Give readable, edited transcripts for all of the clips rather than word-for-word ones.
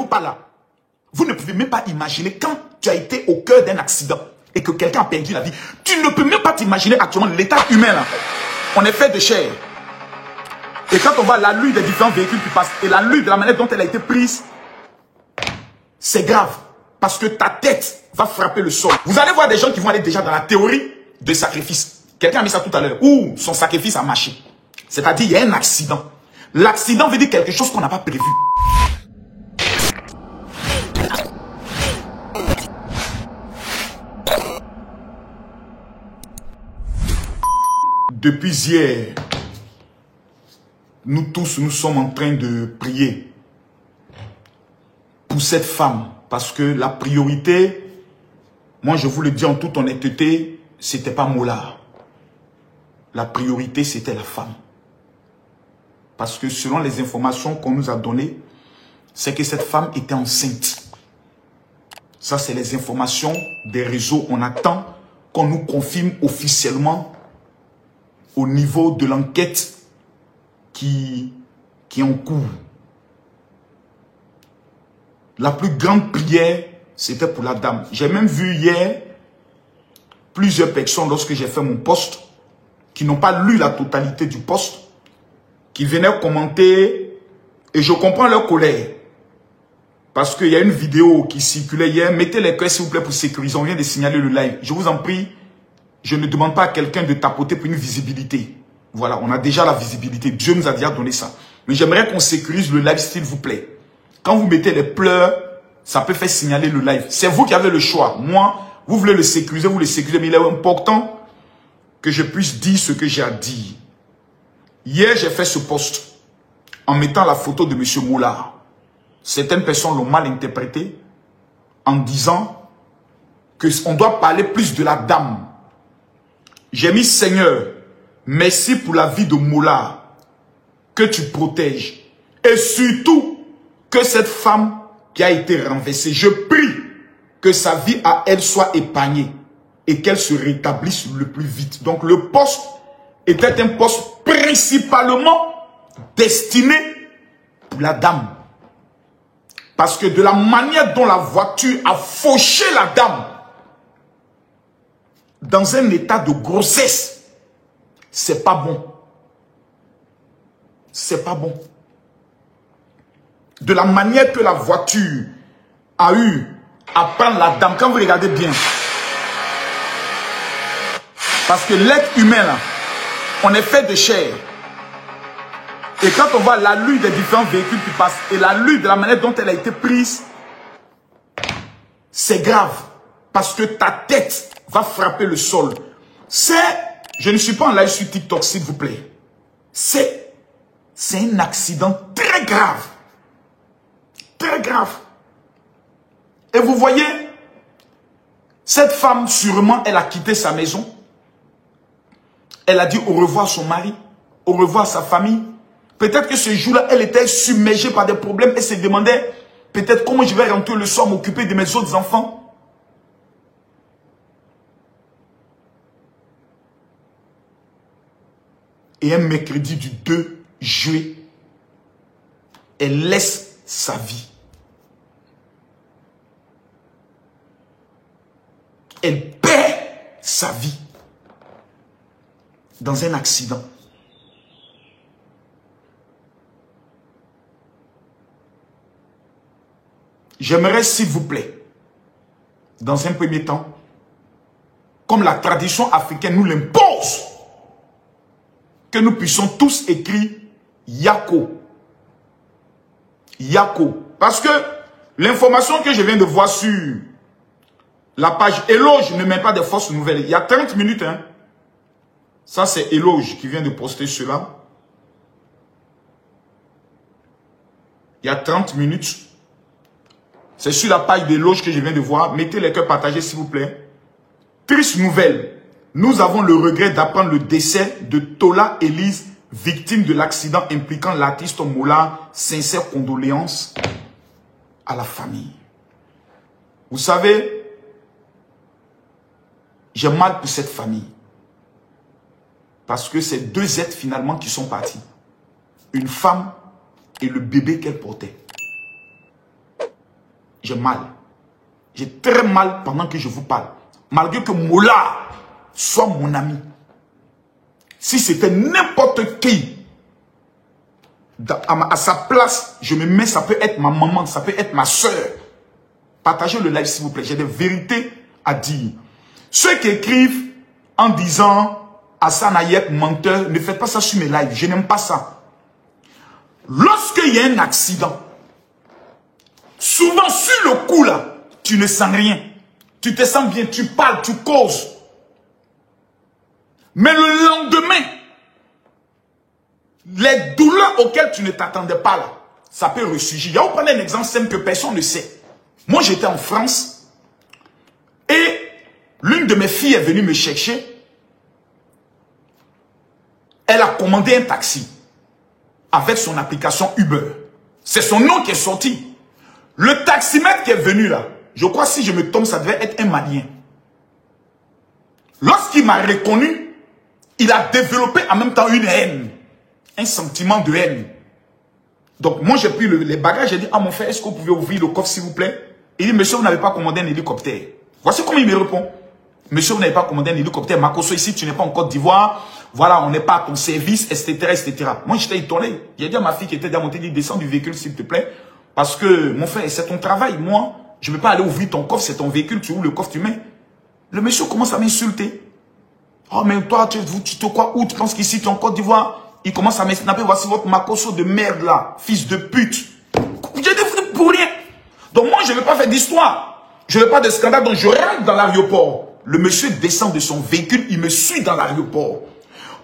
pas là. Vous ne pouvez même pas imaginer quand tu as été au cœur d'un accident et que quelqu'un a perdu la vie. Tu ne peux même pas t'imaginer actuellement l'état humain là. On est fait de chair. Et quand on voit l'allure des différents véhicules qui passent et l'allure de la manière dont elle a été prise, c'est grave. Parce que ta tête va frapper le sol. Vous allez voir des gens qui vont aller déjà dans la théorie de sacrifice. Quelqu'un a mis ça tout à l'heure. Où son sacrifice a marché. C'est-à-dire il y a un accident. L'accident veut dire quelque chose qu'on n'a pas prévu. Depuis hier, nous tous, nous sommes en train de prier pour cette femme. Parce que la priorité, moi je vous le dis en toute honnêteté, c'était pas Mola. La priorité, c'était la femme. Parce que selon les informations qu'on nous a données, c'est que cette femme était enceinte. Ça, c'est les informations des réseaux. On attend qu'on nous confirme officiellement au niveau de l'enquête qui est en cours. La plus grande prière, c'était pour la dame. J'ai même vu hier plusieurs personnes, lorsque j'ai fait mon post, qui n'ont pas lu la totalité du post, qui venaient commenter, et je comprends leur colère. Parce qu'il y a une vidéo qui circulait hier. Mettez les cœurs s'il vous plaît pour sécuriser. On vient de signaler le live. Je vous en prie, je ne demande pas à quelqu'un de tapoter pour une visibilité. Voilà, on a déjà la visibilité. Dieu nous a déjà donné ça. Mais j'aimerais qu'on sécurise le live s'il vous plaît. Quand vous mettez les pleurs, ça peut faire signaler le live. C'est vous qui avez le choix. Moi, vous voulez le sécuriser, vous le sécurisez. Mais il est important que je puisse dire ce que j'ai à dire. Hier, j'ai fait ce post en mettant la photo de M. Moula. Certaines personnes l'ont mal interprété en disant qu'on doit parler plus de la dame. J'ai mis Seigneur, merci pour la vie de Moula que tu protèges. Et surtout, que cette femme qui a été renversée, je prie que sa vie à elle soit épargnée et qu'elle se rétablisse le plus vite. Donc le poste était un poste principalement destiné pour la dame. Parce que de la manière dont la voiture a fauché la dame dans un état de grossesse, c'est pas bon. C'est pas bon. De la manière que la voiture a eu à prendre la dame, quand vous regardez bien, parce que l'être humain là, on est fait de chair. Et quand on voit l'allure des différents véhicules qui passent et l'allure de la manière dont elle a été prise, c'est grave. Parce que ta tête va frapper le sol. Je ne suis pas en live sur TikTok, s'il vous plaît. C'est un accident très grave. Très grave. Et vous voyez, cette femme, sûrement, elle a quitté sa maison. Elle a dit au revoir à son mari, au revoir à sa famille. Peut-être que ce jour-là, elle était submergée par des problèmes et se demandait peut-être comment je vais rentrer le soir m'occuper de mes autres enfants. Et un mercredi du 2 juillet, elle laisse sa vie. Elle perd sa vie dans un accident. J'aimerais, s'il vous plaît, dans un premier temps, comme la tradition africaine nous l'impose, que nous puissions tous écrire Yako. Yako. Parce que l'information que je viens de voir sur la page Éloge ne met pas de fausses nouvelles. Il y a 30 minutes. Hein. Ça, c'est Éloge qui vient de poster cela. Il y a 30 minutes. C'est sur la page d'Éloge que je viens de voir. Mettez les cœurs partagés, s'il vous plaît. Triste nouvelle. Nous avons le regret d'apprendre le décès de Tola Elise, victime de l'accident impliquant l'artiste Moula. Sincères condoléances à la famille. Vous savez, j'ai mal pour cette famille. Parce que c'est deux êtres finalement qui sont partis. Une femme et le bébé qu'elle portait. j'ai mal. J'ai très mal pendant que je vous parle. Malgré que Mola soit mon ami. Si c'était n'importe qui, à sa place, je me mets, ça peut être ma maman, ça peut être ma soeur. Partagez le live s'il vous plaît, j'ai des vérités à dire. Ceux qui écrivent en disant Hassan Ayep, menteur, ne faites pas ça sur mes lives, je n'aime pas ça. Lorsqu'il y a un accident, souvent sur le coup là, tu ne sens rien. Tu te sens bien, tu parles, tu causes. Mais le lendemain, les douleurs auxquelles tu ne t'attendais pas là, ça peut ressurgir. Je vais vous prendre un exemple simple que personne ne sait. Moi j'étais en France et l'une de mes filles est venue me chercher. Elle a commandé un taxi avec son application Uber. C'est son nom qui est sorti. Le taximètre qui est venu là, je crois si je me trompe, ça devait être un Malien. Lorsqu'il m'a reconnu, il a développé en même temps une haine. Un sentiment de haine. Donc moi j'ai pris les bagages, j'ai dit, ah mon frère, est-ce que vous pouvez ouvrir le coffre s'il vous plaît? Il dit, monsieur, vous n'avez pas commandé un hélicoptère. Voici comment il me répond. Monsieur, vous n'avez pas commandé un hélicoptère. Makosso, ici, tu n'es pas en Côte d'Ivoire. Voilà, on n'est pas à ton service, etc., etc. Moi, j'étais étonné. J'ai dit à ma fille qui était déjà montée, dit, descends du véhicule, s'il te plaît. Parce que, mon frère, c'est ton travail. Moi, je ne vais pas aller ouvrir ton coffre, c'est ton véhicule, tu ouvres le coffre, tu mets. Le monsieur commence à m'insulter. Oh, mais toi, tu te crois où? Tu penses qu'ici, tu es en Côte d'Ivoire? Il commence à me snapper. Voici votre Makosso de merde, là. Fils de pute. J'ai des pour rien. Donc, moi, je ne vais pas faire d'histoire. Je ne veux pas de scandale. Donc, je rentre dans l'aéroport. Le monsieur descend de son véhicule, il me suit dans l'aéroport.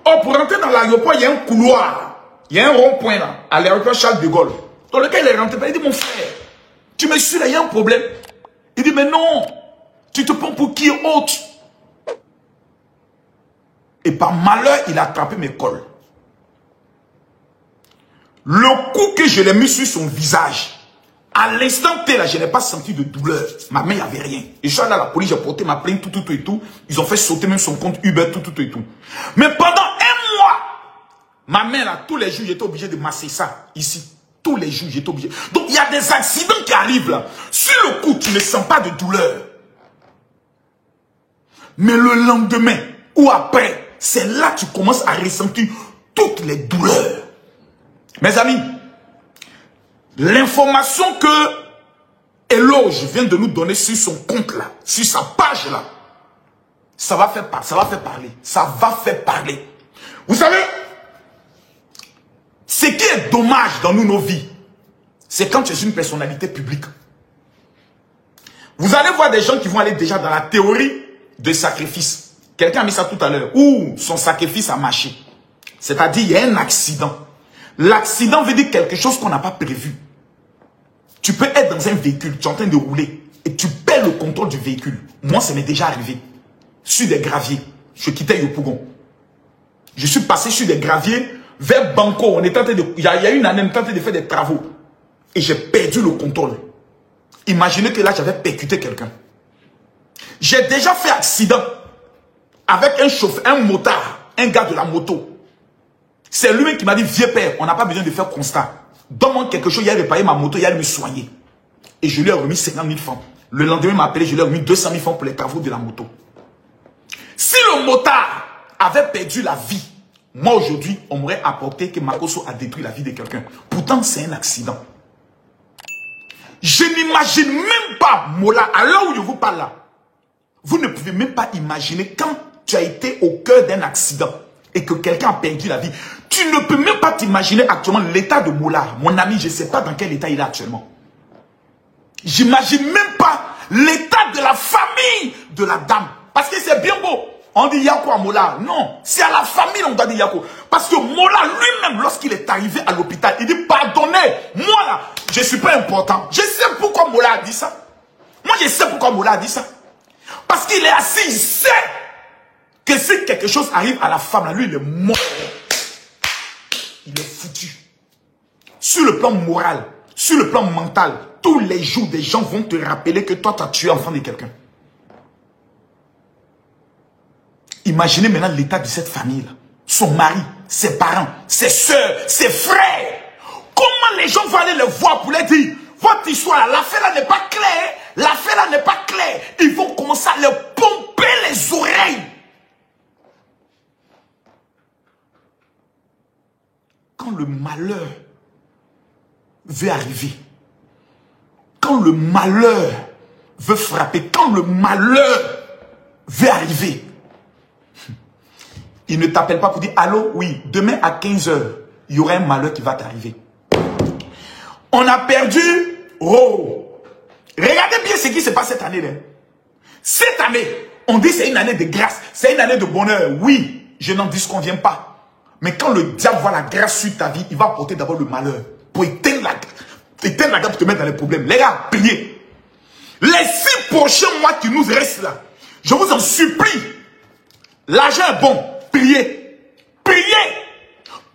Oh, pour rentrer dans l'aéroport, il y a un couloir. Il y a un rond-point là, à l'aéroport Charles de Gaulle. Dans lequel il est rentré. Il dit, mon frère, tu me suis là, il y a un problème. Il dit, mais non, tu te prends pour qui autre? Et par malheur, il a attrapé mes cols. Le coup que je l'ai mis sur son visage, à l'instant T, là, je n'ai pas senti de douleur. Ma main, il n'y avait rien. Et je suis allé à la police, j'ai porté ma plainte, tout et tout. Ils ont fait sauter même son compte Uber, tout et tout. Mais pendant un mois, ma main, là, tous les jours, j'étais obligé de masser ça, ici. Tous les jours, j'étais obligé. Donc, il y a des accidents qui arrivent, là. Sur le coup, tu ne sens pas de douleur. Mais le lendemain, ou après, c'est là que tu commences à ressentir toutes les douleurs. Mes amis, l'information que Eloge vient de nous donner sur son compte là, sur sa page là, ça va faire parler. Ça va faire parler. Vous savez, ce qui est dommage dans nos vies, c'est quand tu es une personnalité publique. Vous allez voir des gens qui vont aller déjà dans la théorie de sacrifice. Quelqu'un a mis ça tout à l'heure, où son sacrifice a marché. C'est-à-dire, il y a un accident. L'accident veut dire quelque chose qu'on n'a pas prévu. Tu peux être dans un véhicule, tu es en train de rouler et tu perds le contrôle du véhicule. Moi, ça m'est déjà arrivé. Sur des graviers, je quittais Yopougon. Je suis passé sur des graviers vers Banco. Il y a une année, on était en train de faire des travaux. Et j'ai perdu le contrôle. Imaginez que là, j'avais percuté quelqu'un. J'ai déjà fait accident avec un chauffeur, un motard, un gars de la moto. C'est lui-même qui m'a dit, vieux père, on n'a pas besoin de faire constat. Donne-moi quelque chose, il a réparé ma moto, il a me soigner. Et je lui ai remis 50 000 francs. Le lendemain, il m'a appelé, je lui ai remis 200 000 francs pour les travaux de la moto. Si le motard avait perdu la vie, moi aujourd'hui, on m'aurait apporté que Makosso a détruit la vie de quelqu'un. Pourtant, c'est un accident. Je n'imagine même pas, Mola, à l'heure où je vous parle là, vous ne pouvez même pas imaginer quand tu as été au cœur d'un accident et que quelqu'un a perdu la vie. Tu ne peux même pas t'imaginer actuellement l'état de Mola. Mon ami, je ne sais pas dans quel état il est actuellement. J'imagine même pas l'état de la famille de la dame. Parce que c'est bien beau. On dit Yako à Mola. Non, c'est à la famille on doit dire Yako. Parce que Mola lui-même, lorsqu'il est arrivé à l'hôpital, il dit pardonnez, moi là, je ne suis pas important. Je sais pourquoi Mola a dit ça. Moi, je sais pourquoi Mola a dit ça. Parce qu'il est assis, il sait que si quelque chose arrive à la femme, là, lui, il est mort. Il est foutu. Sur le plan moral, sur le plan mental, tous les jours, des gens vont te rappeler que toi, tu as tué l'enfant de quelqu'un. Imaginez maintenant l'état de cette famille-là. Son mari, ses parents, ses soeurs, ses frères. Comment les gens vont aller le voir pour leur dire, votre histoire, l'affaire là n'est pas claire. là n'est pas clair, ils vont commencer à leur pomper les oreilles. Quand le malheur veut arriver, quand le malheur veut frapper, quand le malheur veut arriver, il ne t'appelle pas pour dire, allô, oui, demain à 15 h, il y aura un malheur qui va t'arriver. On a perdu, oh, regardez bien ce qui se passe cette année. Là. Cette année, on dit c'est une année de grâce, c'est une année de bonheur. Oui, je n'en disconviens pas. Mais quand le diable voit la grâce sur ta vie, il va apporter d'abord le malheur pour éteindre la grâce pour te mettre dans les problèmes. Les gars, priez. Les 6 prochains mois qui nous restent là, je vous en supplie, l'argent est bon, priez. Priez.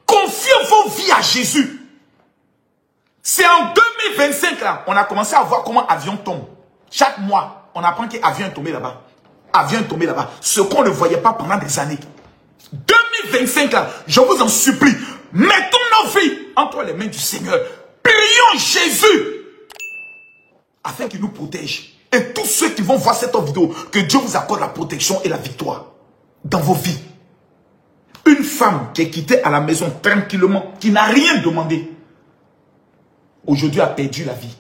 Confiez vos vies à Jésus. C'est en 2025 là, on a commencé à voir comment avion tombe. Chaque mois, on apprend qu'avion est tombé là-bas. Avion est tombé là-bas. Ce qu'on ne voyait pas pendant des années. 2025 là, je vous en supplie, mettons nos vies entre les mains du Seigneur. Prions Jésus afin qu'il nous protège. Et tous ceux qui vont voir cette vidéo, que Dieu vous accorde la protection et la victoire dans vos vies. Une femme qui est quittée à la maison tranquillement, qui n'a rien demandé, aujourd'hui a perdu la vie.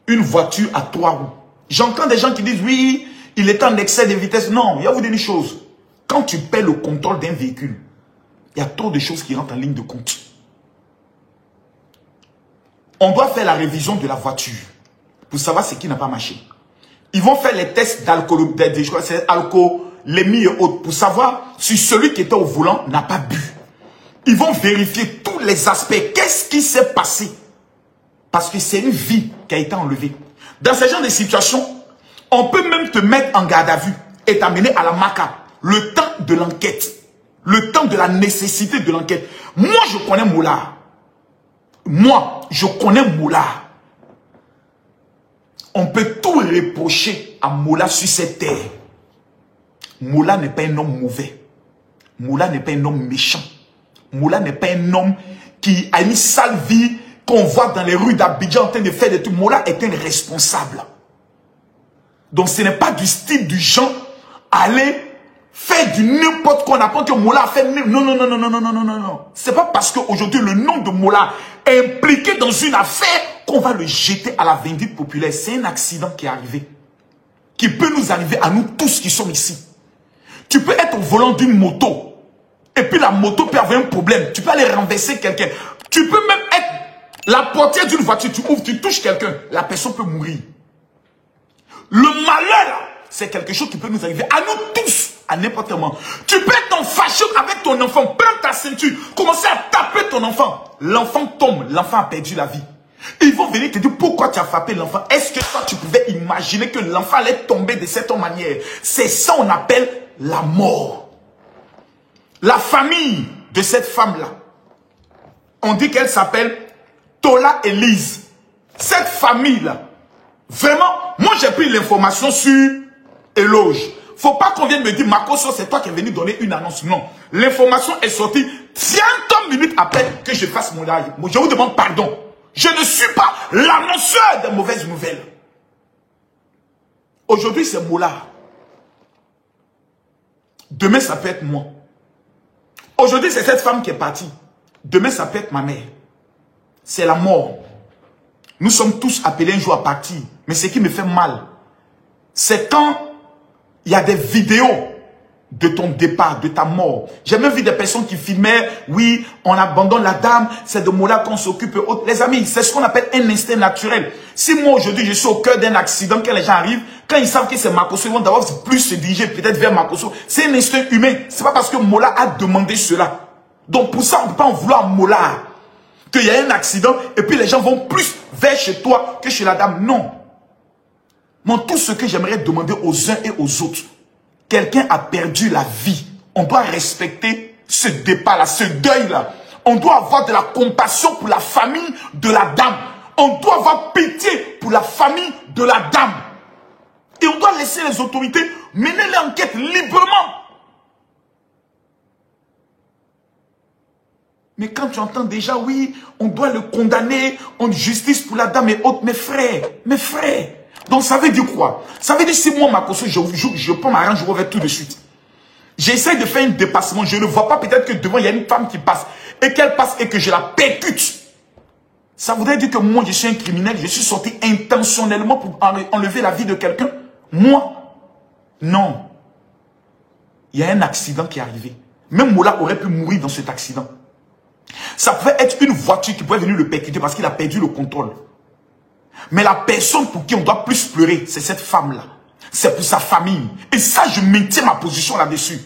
Une voiture à 3 roues. J'entends des gens qui disent, oui, il est en excès de vitesse. Non, il y a vous dire une chose. Quand tu perds le contrôle d'un véhicule, il y a trop de choses qui rentrent en ligne de compte. On doit faire la révision de la voiture pour savoir ce qui n'a pas marché. Ils vont faire les tests d'alcool, alcoolémie et autres pour savoir si celui qui était au volant n'a pas bu. Ils vont vérifier tous les aspects. Qu'est-ce qui s'est passé? Parce que c'est une vie qui a été enlevée. Dans ce genre de situation, on peut même te mettre en garde à vue et t'amener à la MACA. Le temps de l'enquête. Le temps de la nécessité de l'enquête. Moi, je connais Moula. Moi, je connais Moula. On peut tout reprocher à Moula sur cette terre. Moula n'est pas un homme mauvais. Moula n'est pas un homme méchant. Moula n'est pas un homme qui a une sale vie qu'on voit dans les rues d'Abidjan en train de faire des trucs. Moula est un responsable. Donc ce n'est pas du style du genre aller faire du n'importe quoi. On apprend que Moula a fait... Non, non, non, non, non, non, non, non, non, non. C'est pas parce qu'aujourd'hui le nom de Moula est impliqué dans une affaire qu'on va le jeter à la vindicte populaire. C'est un accident qui est arrivé. Qui peut nous arriver à nous tous qui sommes ici. Tu peux être au volant d'une moto. Et puis la moto peut avoir un problème. Tu peux aller renverser quelqu'un. Tu peux même être la portière d'une voiture. Tu ouvres, tu touches quelqu'un. La personne peut mourir. Le malheur, c'est quelque chose qui peut nous arriver à nous tous, à n'importe quel moment. Tu peux être en fâche avec ton enfant. Prends ta ceinture. Commencer à taper ton enfant. L'enfant tombe. L'enfant a perdu la vie. Ils vont venir te dire pourquoi tu as frappé l'enfant. Est-ce que toi tu pouvais imaginer que l'enfant allait tomber de cette manière? C'est ça qu'on appelle la mort. La famille de cette femme-là, on dit qu'elle s'appelle Tola Elise. Cette famille-là, vraiment, moi j'ai pris l'information sur Éloge. Faut pas qu'on vienne me dire, Makoso, c'est toi qui es venu donner une annonce. Non. L'information est sortie 30 minutes après que je fasse mon live. Je vous demande pardon. Je ne suis pas l'annonceur des mauvaises nouvelles. Aujourd'hui, c'est Moula. Demain, ça peut être moi. Aujourd'hui, c'est cette femme qui est partie. Demain, ça peut être ma mère. C'est la mort. Nous sommes tous appelés un jour à partir. Mais ce qui me fait mal, c'est quand il y a des vidéos de ton départ, de ta mort. J'ai même vu des personnes qui filmaient, oui, on abandonne la dame, c'est de Moula qu'on s'occupe. Les amis, c'est ce qu'on appelle un instinct naturel. Si moi aujourd'hui je suis au cœur d'un accident, quand les gens arrivent, quand ils savent que c'est Makoso, ils vont d'abord plus se diriger peut-être vers Makoso. C'est un instinct humain. C'est pas parce que Moula a demandé cela. Donc pour ça, on ne peut pas en vouloir à Moula. Qu'il y a un accident et puis les gens vont plus vers chez toi que chez la dame. Non. Moi, tout ce que j'aimerais demander aux uns et aux autres, quelqu'un a perdu la vie. On doit respecter ce départ-là, ce deuil-là. On doit avoir de la compassion pour la famille de la dame. On doit avoir pitié pour la famille de la dame. Et on doit laisser les autorités mener l'enquête librement. Mais quand tu entends déjà, oui, on doit le condamner, on justice pour la dame et autres, mes frères. Donc ça veut dire quoi? Ça veut dire si moi, Makosso, je prends ma range, je reviens tout de suite. J'essaie de faire un dépassement, je ne vois pas peut-être que devant, il y a une femme qui passe, et qu'elle passe et que je la percute. Ça voudrait dire que moi, je suis un criminel, je suis sorti intentionnellement pour enlever la vie de quelqu'un? Moi? Non. Il y a un accident qui est arrivé. Même Mola aurait pu mourir dans cet accident. Ça pouvait être une voiture qui pouvait venir le percuter parce qu'il a perdu le contrôle. Mais la personne pour qui on doit plus pleurer, c'est cette femme-là. C'est pour sa famille. Et ça, je maintiens ma position là-dessus.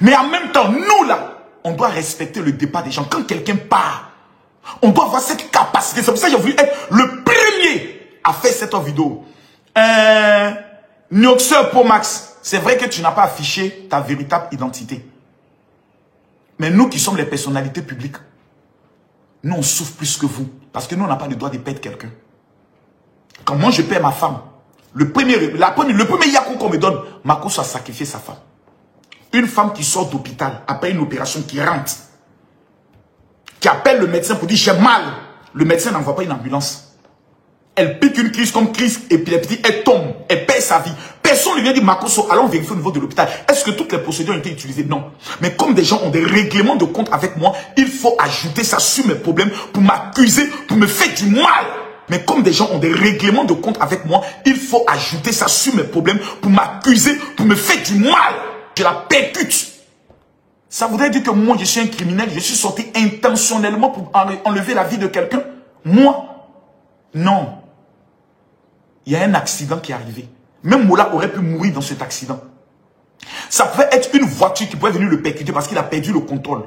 Mais en même temps, nous là, on doit respecter le départ des gens. Quand quelqu'un part, on doit avoir cette capacité. C'est pour ça que j'ai voulu être le premier à faire cette vidéo. Nioxeur Pro Max, c'est vrai que tu n'as pas affiché ta véritable identité. Mais nous qui sommes les personnalités publiques, nous on souffre plus que vous. Parce que nous on n'a pas le droit de perdre quelqu'un. Quand moi je perds ma femme, le premier yakou qu'on me donne, Makosso a sacrifié sa femme. Une femme qui sort d'hôpital après une opération, qui rentre, qui appelle le médecin pour dire j'ai mal. Le médecin n'envoie pas une ambulance. Elle pique une crise comme crise épileptique, elle tombe, elle perd sa vie. Personne ne vient dire Makosso, allons vérifier au niveau de l'hôpital. Est-ce que toutes les procédures ont été utilisées? Non. Mais comme des gens ont des règlements de compte avec moi, il faut ajouter ça sur mes problèmes pour m'accuser, pour me faire du mal. Mais comme des gens ont des règlements de compte avec moi, il faut ajouter ça sur mes problèmes pour m'accuser, pour me faire du mal. Je la percute. Ça voudrait dire que moi, je suis un criminel, je suis sorti intentionnellement pour enlever la vie de quelqu'un? Moi? Non. Il y a un accident qui est arrivé. Même Mola aurait pu mourir dans cet accident. Ça pouvait être une voiture qui pouvait venir le percuter parce qu'il a perdu le contrôle.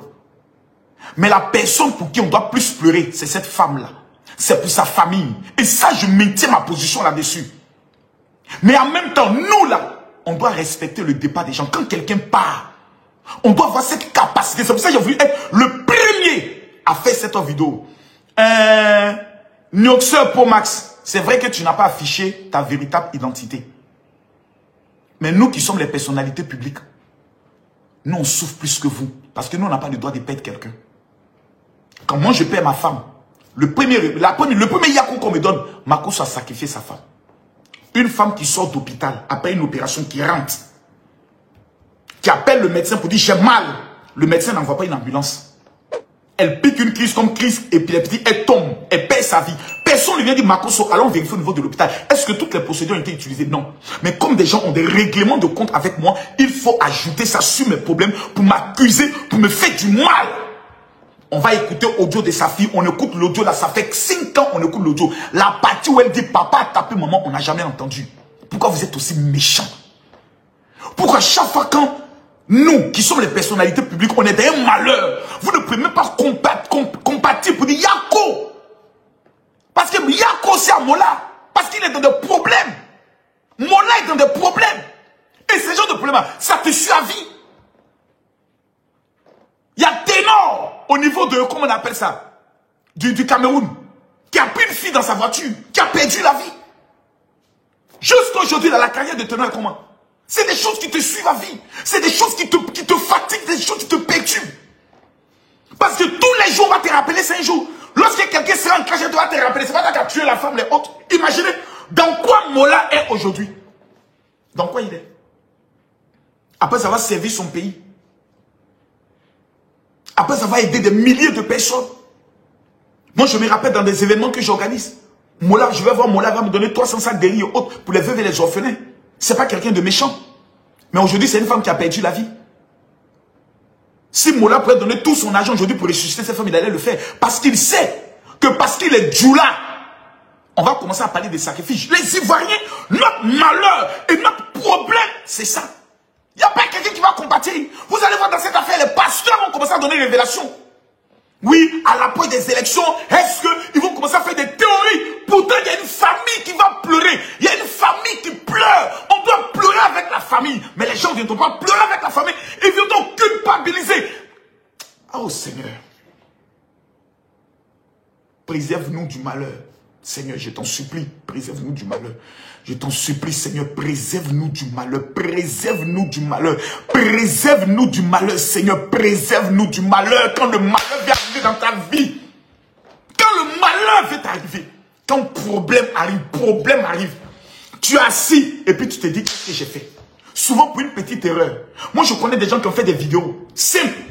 Mais la personne pour qui on doit plus pleurer, c'est cette femme-là. C'est pour sa famille. Et ça, je maintiens ma position là-dessus. Mais en même temps, nous là, on doit respecter le départ des gens. Quand quelqu'un part, on doit avoir cette capacité. C'est pour ça que j'ai voulu être le premier à faire cette vidéo. Nioxeur Pro Max, c'est vrai que tu n'as pas affiché ta véritable identité. Mais nous qui sommes les personnalités publiques, nous on souffre plus que vous. Parce que nous on n'a pas le droit de perdre quelqu'un. Quand moi je perds ma femme, le premier yakou qu'on me donne, Makosso a sacrifié sa femme. Une femme qui sort d'hôpital après une opération, qui rentre, qui appelle le médecin pour dire j'ai mal. Le médecin n'envoie pas une ambulance. Elle pique une crise comme crise épileptique, elle tombe, elle perd sa vie. Personne ne vient dire Makosso, allons vérifier au niveau de l'hôpital. Est-ce que toutes les procédures ont été utilisées? Non. Mais comme des gens ont des règlements de compte avec moi, il faut ajouter ça sur mes problèmes pour m'accuser, pour me faire du mal. On va écouter l'audio de sa fille, on écoute l'audio là, ça fait 5 ans on écoute l'audio. La partie où elle dit papa a tapé maman, on n'a jamais entendu. Pourquoi vous êtes aussi méchants? Pourquoi chaque fois quand nous, qui sommes les personnalités publiques, on est dans un malheur, vous ne pouvez même pas compatir pour dire Yako? Parce que Yako c'est à Mola, parce qu'il est dans des problèmes. Mola est dans des problèmes. Et ce genre de problème, ça te suit à vie. Il y a Ténor au niveau de, comment on appelle ça, du Cameroun, qui a pris une fille dans sa voiture, qui a perdu la vie. Jusqu'à aujourd'hui, dans la carrière de Ténor, comment? C'est des choses qui te suivent à vie. C'est des choses qui te fatiguent, des choses qui te perturbent. Parce que tous les jours, on va te rappeler 5 jours. Lorsque quelqu'un sera en crash, tu vas te rappeler. C'est pas toi qui as tué la femme, les autres. Imaginez dans quoi Mola est aujourd'hui. Dans quoi il est. Après, ça va servir son pays. Après, ça va aider des milliers de personnes. Moi, je me rappelle dans des événements que j'organise. Mola, je vais voir Mola, va me donner 300 sacs de riz et autres pour les veuves et les orphelins. C'est pas quelqu'un de méchant. Mais aujourd'hui, c'est une femme qui a perdu la vie. Si Mola pouvait donner tout son argent aujourd'hui pour ressusciter cette femme, il allait le faire. Parce qu'il sait que parce qu'il est Djoula, on va commencer à parler des sacrifices. Les Ivoiriens, notre malheur et notre problème, c'est ça. Il n'y a pas quelqu'un qui va combattre. Vous allez voir dans cette affaire, les pasteurs vont commencer à donner des révélations. Oui, à l'approche des élections, est-ce qu'ils vont commencer à faire des théories? Pourtant, il y a une famille qui va pleurer. Il y a une famille qui pleure. On doit pleurer avec la famille. Mais les gens ne viennent pas pleurer avec la famille. Ils viennent donc culpabiliser. Oh Seigneur, préserve-nous du malheur. Seigneur, je t'en supplie, préserve-nous du malheur. Je t'en supplie, Seigneur, préserve-nous du malheur. Préserve-nous du malheur. Préserve-nous du malheur, Seigneur. Préserve-nous du malheur. Quand le malheur vient arriver dans ta vie. Quand le malheur vient t'arriver. Quand problème arrive. Tu es assis et puis tu te dis, qu'est-ce que j'ai fait? Souvent pour une petite erreur. Moi, je connais des gens qui ont fait des vidéos simples.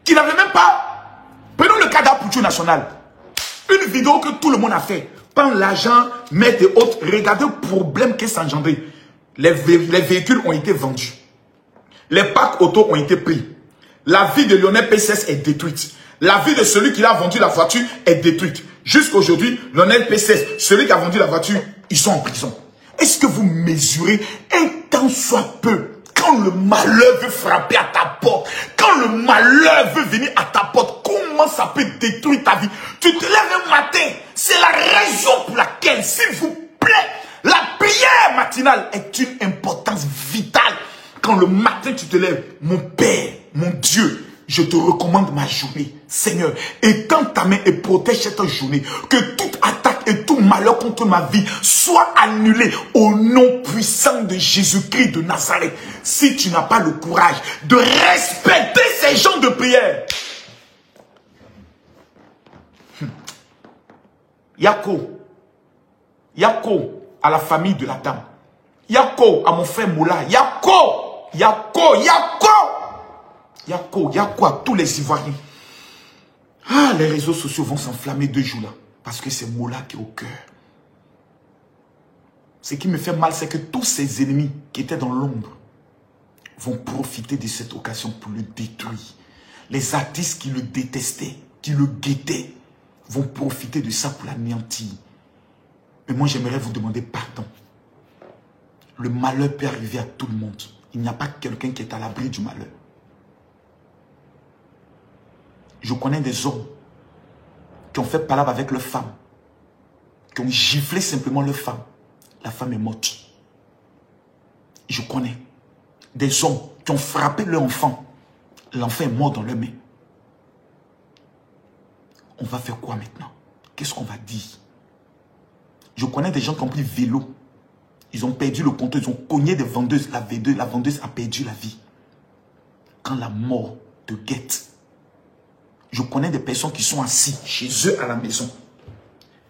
Qui n'avaient même pas... Prenons le cas d'Apouture National. Une vidéo que tout le monde a fait. Prends l'argent, mettre et autres. Regardez le problème que ça a engendré. Les véhicules ont été vendus. Les packs auto ont été pris. La vie de Lionel PCS est détruite. La vie de celui qui a vendu la voiture est détruite. Jusqu'aujourd'hui, Lionel PCS, celui qui a vendu la voiture, ils sont en prison. Est-ce que vous mesurez un temps soit peu, quand le malheur veut frapper à ta porte, quand le malheur veut venir à ta porte, comment ça peut détruire ta vie? Tu te lèves un matin, c'est la raison pour laquelle, s'il vous plaît, la prière matinale est une importance vitale. Quand le matin tu te lèves, mon Père, mon Dieu, je te recommande ma journée. Seigneur, étends ta main et protège cette journée. Que toute attaque et tout malheur contre ma vie soit annulé au nom puissant de Jésus-Christ de Nazareth. Si tu n'as pas le courage de respecter ces gens de prière. Yako à la famille de la dame. Yako à mon frère Moula. Yako à tous les Ivoiriens. Ah, les réseaux sociaux vont s'enflammer 2 jours là. Parce que c'est Moula qui est au cœur. Ce qui me fait mal, c'est que tous ces ennemis qui étaient dans l'ombre vont profiter de cette occasion pour le détruire. Les artistes qui le détestaient, qui le guettaient, vont profiter de ça pour l'anéantir. Mais moi, j'aimerais vous demander pardon. Le malheur peut arriver à tout le monde. Il n'y a pas quelqu'un qui est à l'abri du malheur. Je connais des hommes qui ont fait palabre avec leur femme, qui ont giflé simplement leur femme. La femme est morte. Je connais des hommes qui ont frappé leur enfant. L'enfant est mort dans leurs mains. On va faire quoi maintenant? Qu'est-ce qu'on va dire? Je connais des gens qui ont pris vélo. Ils ont perdu le compteur, ils ont cogné des vendeuses. La vendeuse a perdu la vie. Quand la mort te guette. Je connais des personnes qui sont assis chez eux à la maison.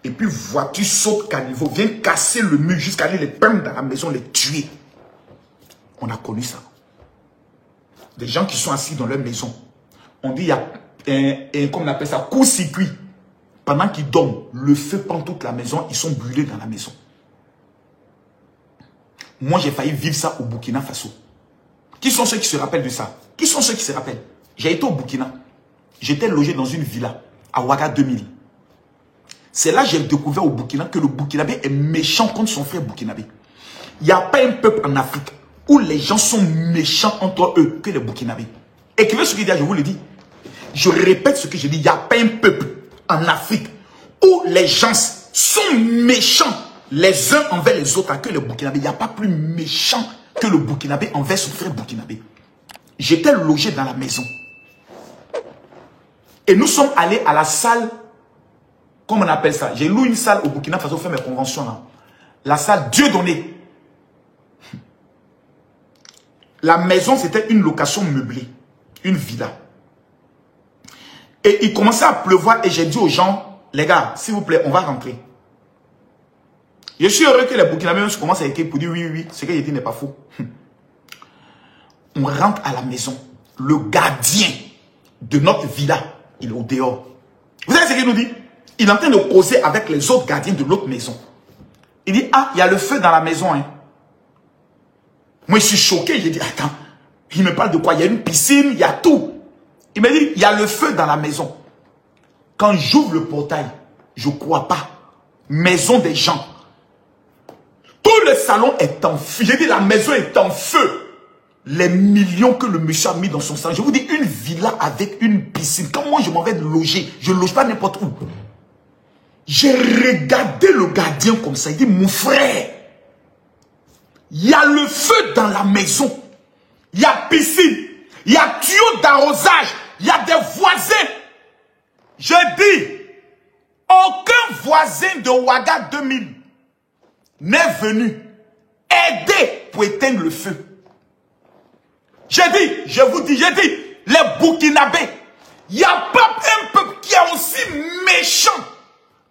Et puis voiture saute caniveau, vient casser le mur jusqu'à aller les prendre dans la maison, les tuer. On a connu ça. Des gens qui sont assis dans leur maison. On dit il y a comme on appelle ça, court-circuit. Pendant qu'ils dorment, le feu prend toute la maison, ils sont brûlés dans la maison. Moi, j'ai failli vivre ça au Burkina Faso. Qui sont ceux qui se rappellent de ça? Qui sont ceux qui se rappellent? J'ai été au Burkina. J'étais logé dans une villa à Ouaga 2000. C'est là que j'ai découvert au Burkina que le Burkinabé est méchant contre son frère burkinabé. Il n'y a pas un peuple en Afrique où les gens sont méchants entre eux que les Burkinabés. Écrivez ce qu'il dit, je vous le dis. Je répète ce que je dis. Il n'y a pas un peuple en Afrique où les gens sont méchants les uns envers les autres que les Burkinabés. Il n'y a pas plus méchant que le Burkinabé envers son frère burkinabé. J'étais logé dans la maison. Et nous sommes allés à la salle, comment on appelle ça? J'ai loué une salle au Burkina Faso pour faire mes conventions là. La salle Dieudonné. La maison, c'était une location meublée. Une villa. Et il commençait à pleuvoir et j'ai dit aux gens, les gars, s'il vous plaît, on va rentrer. Je suis heureux que les Burkinabés commencent à écrire pour dire oui, ce que j'ai dit n'est pas faux. On rentre à la maison. Le gardien de notre villa, il est au dehors. Vous savez ce qu'il nous dit? Il est en train de causer avec les autres gardiens de l'autre maison. Il dit, ah, il y a le feu dans la maison. Hein. Moi, je suis choqué. J'ai dit, attends, il me parle de quoi? Il y a une piscine, il y a tout. Il me dit, il y a le feu dans la maison. Quand j'ouvre le portail, je ne crois pas. Maison des gens. Tout le salon est en feu. J'ai dit, la maison est en feu. Les millions que le monsieur a mis dans son salon. Je vous dis, une villa avec une piscine. Quand moi, je m'en vais loger, je ne loge pas n'importe où. J'ai regardé le gardien comme ça. Il dit, mon frère, il y a le feu dans la maison. Il y a piscine. Il y a tuyau d'arrosage. Il y a des voisins. J'ai dit, Aucun voisin de Ouaga 2000 n'est venu aider pour éteindre le feu. J'ai dit, je vous dis, j'ai dit, les Burkinabés, il n'y a pas un peuple qui est aussi méchant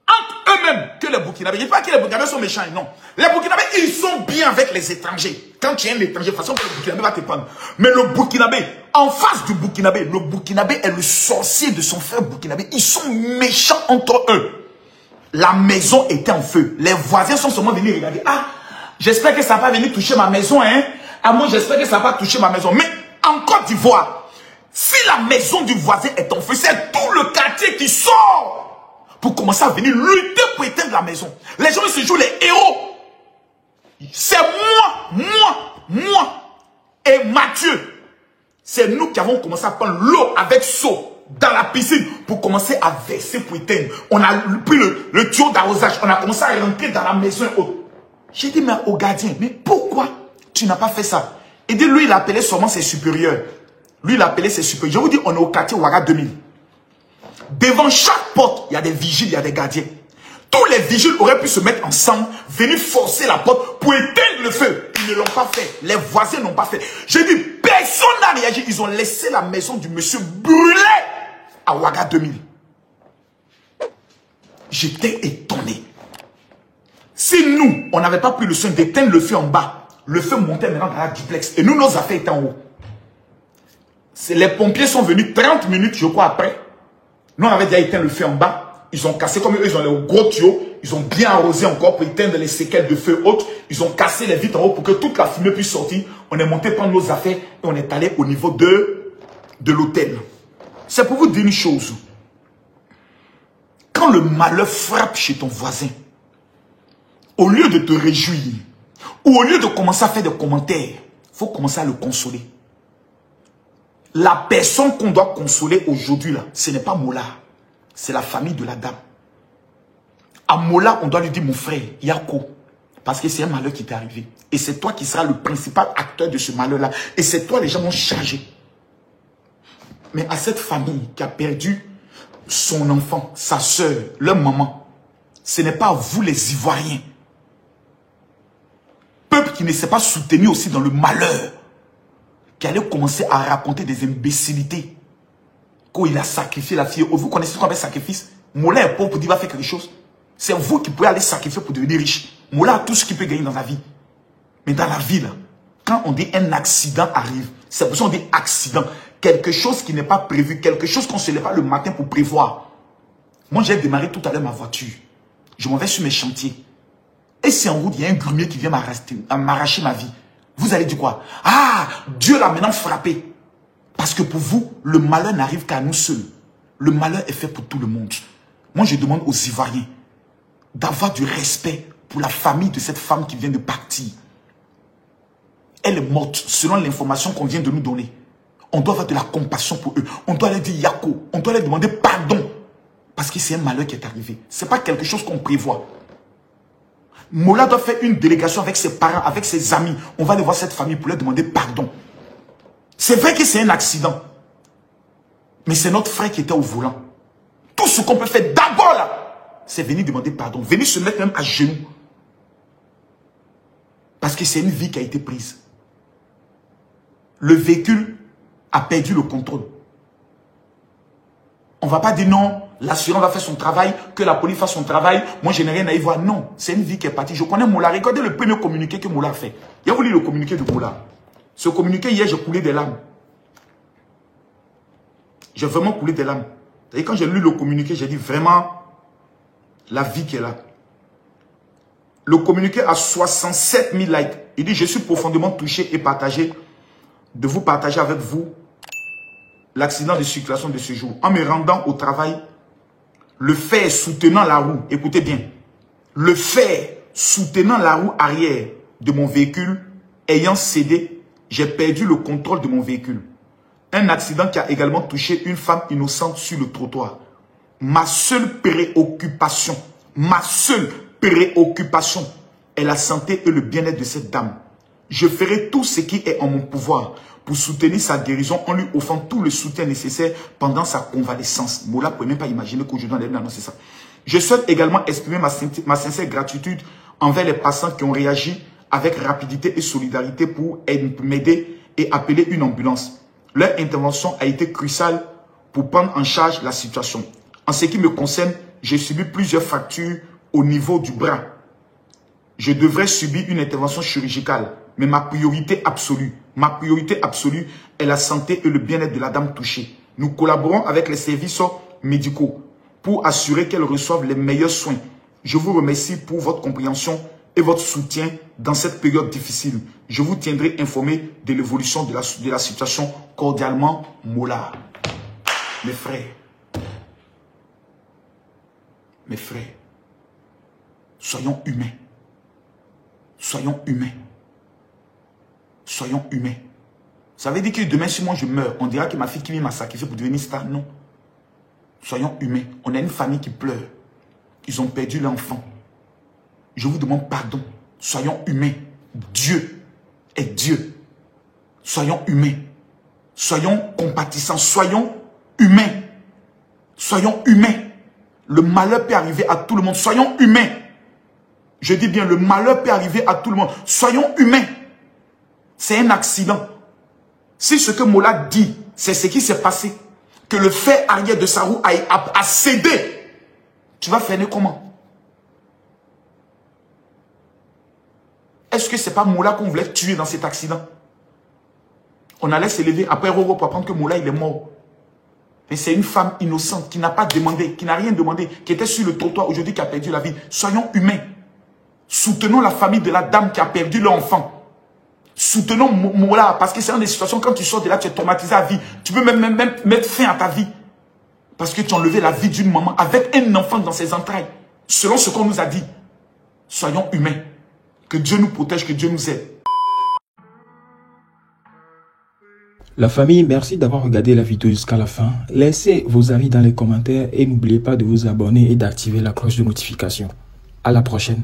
entre eux-mêmes que les Burkinabés. Je ne dis pas que les Burkinabés sont méchants, non. Les Burkinabés, ils sont bien avec les étrangers. Quand tu es un étranger, de toute façon, le Burkinabé va te prendre. Mais le Burkinabé, en face du Burkinabé, le Burkinabé est le sorcier de son frère Burkinabé. Ils sont méchants entre eux. La maison était en feu. Les voisins sont seulement venus regarder. Ah, j'espère que ça va pas venir toucher ma maison, hein. Ah, moi, j'espère que ça va pas toucher ma maison. Mais en Côte d'Ivoire, si la maison du voisin est en feu, c'est tout le quartier qui sort pour commencer à venir lutter pour éteindre la maison. Les gens se jouent les héros. C'est moi et Mathieu. C'est nous qui avons commencé à prendre l'eau avec seau dans la piscine pour commencer à verser pour éteindre. On a pris le tuyau d'arrosage. On a commencé à rentrer dans la maison. J'ai dit mais au gardien, mais pourquoi tu n'as pas fait ça? Et dit lui, il appelait seulement ses supérieurs. Lui, il appelait ses supérieurs. Je vous dis, on est au quartier Ouaga 2000. Devant chaque porte, il y a des vigiles, il y a des gardiens. Tous les vigiles auraient pu se mettre ensemble, venir forcer la porte pour éteindre le feu. Ils ne l'ont pas fait. Les voisins n'ont pas fait. J'ai dit, personne n'a réagi. Ils ont laissé la maison du monsieur brûler à Ouaga 2000. J'étais étonné. Si nous, on n'avait pas pris le soin d'éteindre le feu en bas, le feu montait maintenant dans la duplex. Et nous, nos affaires étaient en haut. Les pompiers sont venus 30 minutes, je crois, après. Nous, on avait déjà éteint le feu en bas. Ils ont cassé, comme eux, ils ont les gros tuyaux. Ils ont bien arrosé encore pour éteindre les séquelles de feu hautes. Ils ont cassé les vitres en haut pour que toute la fumée puisse sortir. On est monté prendre nos affaires et on est allé au niveau de l'hôtel. C'est pour vous dire une chose. Quand le malheur frappe chez ton voisin, au lieu de te réjouir, ou au lieu de commencer à faire des commentaires, il faut commencer à le consoler. La personne qu'on doit consoler aujourd'hui, là, ce n'est pas Mola. C'est la famille de la dame. À Mola, on doit lui dire, mon frère, Yako, parce que c'est un malheur qui t'est arrivé. Et c'est toi qui seras le principal acteur de ce malheur-là. Et c'est toi, les gens vont charger. Mais à cette famille qui a perdu son enfant, sa soeur, leur maman, ce n'est pas à vous les Ivoiriens. Peuple qui ne s'est pas soutenu aussi dans le malheur, qui allait commencer à raconter des imbécilités. Quand il a sacrifié la fille. Vous connaissez ce qu'on appelle sacrifice? Mola est pauvre pour dire qu'il va faire quelque chose. C'est vous qui pouvez aller sacrifier pour devenir riche. Mola a tout ce qu'il peut gagner dans la vie. Mais dans la vie, là, quand on dit un accident arrive, c'est pour ça qu'on dit accident. Quelque chose qui n'est pas prévu, quelque chose qu'on ne se lève pas le matin pour prévoir. Moi, j'ai démarré tout à l'heure ma voiture. Je m'en vais sur mes chantiers. Et si en route, il y a un grumier qui vient m'arracher ma vie. Vous allez dire quoi? Ah, Dieu l'a maintenant frappé. Parce que pour vous, le malheur n'arrive qu'à nous seuls. Le malheur est fait pour tout le monde. Moi, je demande aux Ivoiriens d'avoir du respect pour la famille de cette femme qui vient de partir. Elle est morte selon l'information qu'on vient de nous donner. On doit avoir de la compassion pour eux. On doit leur dire Yako. On doit leur demander pardon. Parce que c'est un malheur qui est arrivé. Ce n'est pas quelque chose qu'on prévoit. Mola doit faire une délégation avec ses parents, avec ses amis. On va aller voir cette famille pour leur demander pardon. C'est vrai que c'est un accident. Mais c'est notre frère qui était au volant. Tout ce qu'on peut faire d'abord là, c'est venir demander pardon. Venir se mettre même à genoux. Parce que c'est une vie qui a été prise. Le véhicule a perdu le contrôle. On ne va pas dire non, l'assurance va faire son travail, que la police fasse son travail. Moi, je n'ai rien à y voir. Non, c'est une vie qui est partie. Je connais Mola. Regardez le premier communiqué que Mola a fait. Il a voulu le communiqué de Mola. Ce communiqué, hier, j'ai coulé des larmes. J'ai vraiment coulé des larmes. Et quand j'ai lu le communiqué, j'ai dit vraiment la vie qui est là. Le communiqué a 67 000 likes. Il dit, je suis profondément touché et partagé de vous partager avec vous l'accident de circulation de ce jour. En me rendant au travail, le fer soutenant la roue, écoutez bien, le fer soutenant la roue arrière de mon véhicule ayant cédé, j'ai perdu le contrôle de mon véhicule. Un accident qui a également touché une femme innocente sur le trottoir. Ma seule préoccupation est la santé et le bien-être de cette dame. Je ferai tout ce qui est en mon pouvoir pour soutenir sa guérison en lui offrant tout le soutien nécessaire pendant sa convalescence. Mola ne pouvait même pas imaginer qu'aujourd'hui on allait annoncer ça. Je souhaite également exprimer ma sincère gratitude envers les passants qui ont réagi avec rapidité et solidarité pour m'aider et appeler une ambulance. Leur intervention a été cruciale pour prendre en charge la situation. En ce qui me concerne, j'ai subi plusieurs fractures au niveau du bras. Je devrais subir une intervention chirurgicale, mais ma priorité absolue est la santé et le bien-être de la dame touchée. Nous collaborons avec les services médicaux pour assurer qu'elle reçoive les meilleurs soins. Je vous remercie pour votre compréhension et votre soutien dans cette période difficile. Je vous tiendrai informé de l'évolution de la situation. Cordialement, Mola. Mes frères, soyons humains. Soyons humains. Soyons humains. Ça veut dire que demain, si moi je meurs, on dira que ma fille qui m'a sacrifié pour devenir star. Non. Soyons humains. On a une famille qui pleure. Ils ont perdu l'enfant. Je vous demande pardon. Soyons humains. Dieu est Dieu. Soyons humains. Soyons compatissants. Soyons humains. Soyons humains. Le malheur peut arriver à tout le monde. Soyons humains. Je dis bien, le malheur peut arriver à tout le monde. Soyons humains. C'est un accident. Si ce que Mola dit, c'est ce qui s'est passé, que le fer arrière de sa roue a cédé, tu vas freiner comment? Est-ce que c'est pas Mola qu'on voulait tuer dans cet accident? On allait s'élever après Roro pour apprendre que Mola il est mort. Et c'est une femme innocente qui n'a pas demandé, qui n'a rien demandé, qui était sur le trottoir aujourd'hui qui a perdu la vie. Soyons humains. Soutenons la famille de la dame qui a perdu l'enfant. Soutenons Mola, parce que c'est dans des situations, quand tu sors de là, tu es traumatisé à vie. Tu peux même mettre fin à ta vie. Parce que tu as enlevé la vie d'une maman avec un enfant dans ses entrailles. Selon ce qu'on nous a dit. Soyons humains. Que Dieu nous protège, que Dieu nous aide. La famille, merci d'avoir regardé la vidéo jusqu'à la fin. Laissez vos avis dans les commentaires et n'oubliez pas de vous abonner et d'activer la cloche de notification. À la prochaine.